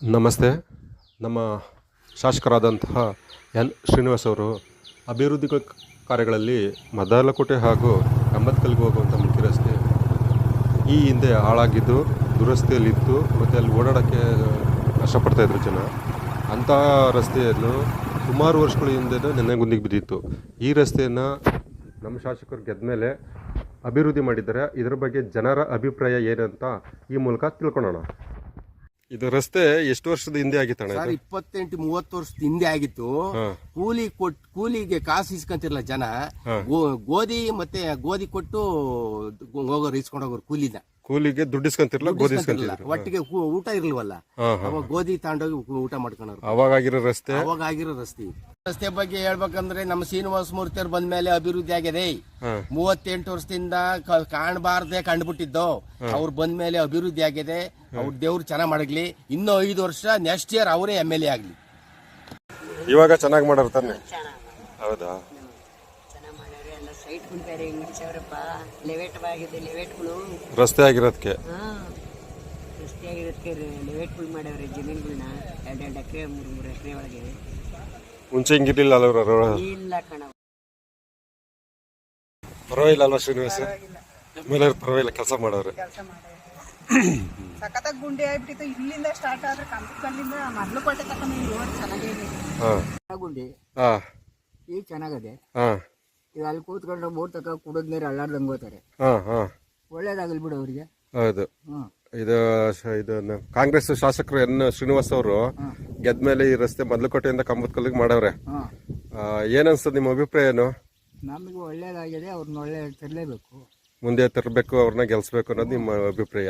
ನಮಸ್ತೆ. ನಮ್ಮ ಶಾಸಕರಾದಂತಹ ಎನ್ ಶ್ರೀನಿವಾಸ್ ಅವರು ಅಭಿವೃದ್ಧಿ ಕಾರ್ಯಗಳಲ್ಲಿ ಮದ್ದಲಕೋಟೆ ಹಾಗೂ ಕಂಬದಕಲ್ಲಿಗೆ ಹೋಗುವಂಥ ಮುಖ್ಯ ರಸ್ತೆ ಈ ಹಿಂದೆ ಹಾಳಾಗಿದ್ದು ದುರಸ್ತಿಯಲ್ಲಿತ್ತು ಮತ್ತು ಅಲ್ಲಿ ಓಡಾಡೋಕ್ಕೆ ಕಷ್ಟಪಡ್ತಾಯಿದ್ರು ಜನ. ಅಂತಹ ರಸ್ತೆಯನ್ನು ಸುಮಾರು ವರ್ಷಗಳ ಹಿಂದೆ ನೆನೆಗುಂದಿಗೆ ಬಿದ್ದಿತ್ತು. ಈ ರಸ್ತೆಯನ್ನು ನಮ್ಮ ಶಾಸಕರು ಗೆದ್ದ ಮೇಲೆ ಅಭಿವೃದ್ಧಿ ಮಾಡಿದ್ದಾರೆ. ಇದರ ಬಗ್ಗೆ ಜನರ ಅಭಿಪ್ರಾಯ ಏನಂತ ಈ ಮೂಲಕ ತಿಳ್ಕೊಳ್ಳೋಣ. ಇದು ರಸ್ತೆ ಎಷ್ಟು ವರ್ಷದ ಹಿಂದೆ ಆಗಿತ್ತಣ್ಣ? ಸರ್ 28-30 ವರ್ಷದ ಹಿಂದೆ ಆಗಿತ್ತು. ಕೂಲಿಗೆ ಕಾಸು ಇಸ್ಕೊಂತಿರಲ್ಲ ಜನ. ಗೋಧಿ ಕೊಟ್ಟು ಹೋಗೋರು ಇಸ್ಕೊಂಡು ಹೋಗೋರು ಕೂಲಿಗೆ ದುಡ್ಡು ಇಸ್ಕೊಂತಿರಲ್ಲ, ಗೋಧಿ ಇಸ್ಕೊಂತಿರಲ್ಲ. ಒಟ್ಟಿಗೆ ಊಟ ಇರ್ಲಿಲ್ವಲ್ಲ, ಅವಾಗ ಗೋಧಿ ತಗೊಂಡೋಗಿ ಊಟ ಮಾಡ್ಕೊಂಡ್ರು. ಅವಾಗಿರೋ ರಸ್ತೆ ರಸ್ತೆ ಬಗ್ಗೆ ಹೇಳ್ಬೇಕಂದ್ರೆ ನಮ್ಮ ಶ್ರೀನಿವಾಸ ಮೂರ್ತಿ ಅವ್ರು ಬಂದ ಮೇಲೆ ಅಭಿವೃದ್ಧಿ ಆಗಿದೆ. 38 ವರ್ಷದಿಂದ ಕಾಣಬಾರ್ದೆ ಕಂಡುಬಿಟ್ಟಿದ್ದು, ಅವ್ರು ಬಂದ ಮೇಲೆ ಅಭಿವೃದ್ಧಿ ಆಗಿದೆ. ಅವ್ರ ದೇವ್ರು ಚೆನ್ನಾಗ್ ಮಾಡಲಿ. ಇನ್ನೂ 5 ವರ್ಷ ನೆಕ್ಸ್ಟ್ ಇಯರ್ ಅವರೇ MLA ಆಗ್ಲಿ. ಇವಾಗ ಚೆನ್ನಾಗಿ ಮಾಡೋರು ತಾನೆ? ಹೌದಾ? ರಸ್ತೆ ಆಗಿರೋದಕ್ಕೆ ಲೆವೆಟ್ಗಳು ಮಾಡವ್ರೆ. ಜಮೀನುಗಳನ್ನ 2 ಎಕರೆ 3 ಎಕರೆ ಒಳಗೆ. ಮುಂಚೆ ಹಿಂಗಿರ್ಲಿಲ್ಲ ಅಲ್ಲ? ಇಲ್ಲ ಕಣ, ಪರವಾಗಿಲ್ಲ ಅಲ್ವಾ ಶ್ರೀನಿವಾಸ? ಮೇಲೆ ಪರವಾಗಿಲ್ಲ, ಕೆಲಸ ಮಾಡೋರು. ಸಖತ್ತಾಗಿ ಗುಂಡಿ ಆಗ್ಬಿಟ್ಟಿತ್ತು. ಇಲ್ಲಿಂದ ಸ್ಟಾರ್ಟ್ ಆದ್ರೆ ಕಂಬದಕಲ್ಲಿಂದ ಮದ್ದಲಕೋಟೆ ತಕ್ಕ ರೋಡ್ ಚೆನ್ನಾಗಿದೆ. ಗುಂಡಿ ಈಗ ಚೆನ್ನಾಗದೆ. ಈಗ ಅಲ್ಲಿ ಕೂತ್ಕೊಂಡ್ರೆ ಬೋಟ್ ತಕ ಕುಡಿದ ನೀರು ಅಲ್ಲಾಡ್ದಂಗೆ ಹೋಗ್ತಾರೆ. ಒಳ್ಳೇದಾಗಲ್ ಬಿಡು ಅವ್ರಿಗೆ. ಹೌದು. ಇದು ಕಾಂಗ್ರೆಸ್ ಶಾಸಕರು ಎನ್ ಶ್ರೀನಿವಾಸ್ ಅವರು ಗೆದ್ದ ಮೇಲೆ ಈ ರಸ್ತೆ ಮದ್ದಲಕೋಟೆಯಿಂದ ಕಂಬದಕಲ್ಲಿಗೆ ಮಾಡವ್ರೆ. ಏನನ್ಸ್ತದೆ ನಿಮ್ಮ ಅಭಿಪ್ರಾಯ ಏನು? ನಮಗೆ ಒಳ್ಳೇದಾಗಿದೆ. ಅವ್ರನ್ನ ಒಳ್ಳೆ ತರಲೇಬೇಕು, ಮುಂದೆ ತರಬೇಕು, ಅವ್ರನ್ನ ಗೆಲ್ಸ್ಬೇಕು ಅನ್ನೋದು ನಿಮ್ಮ ಅಭಿಪ್ರಾಯ?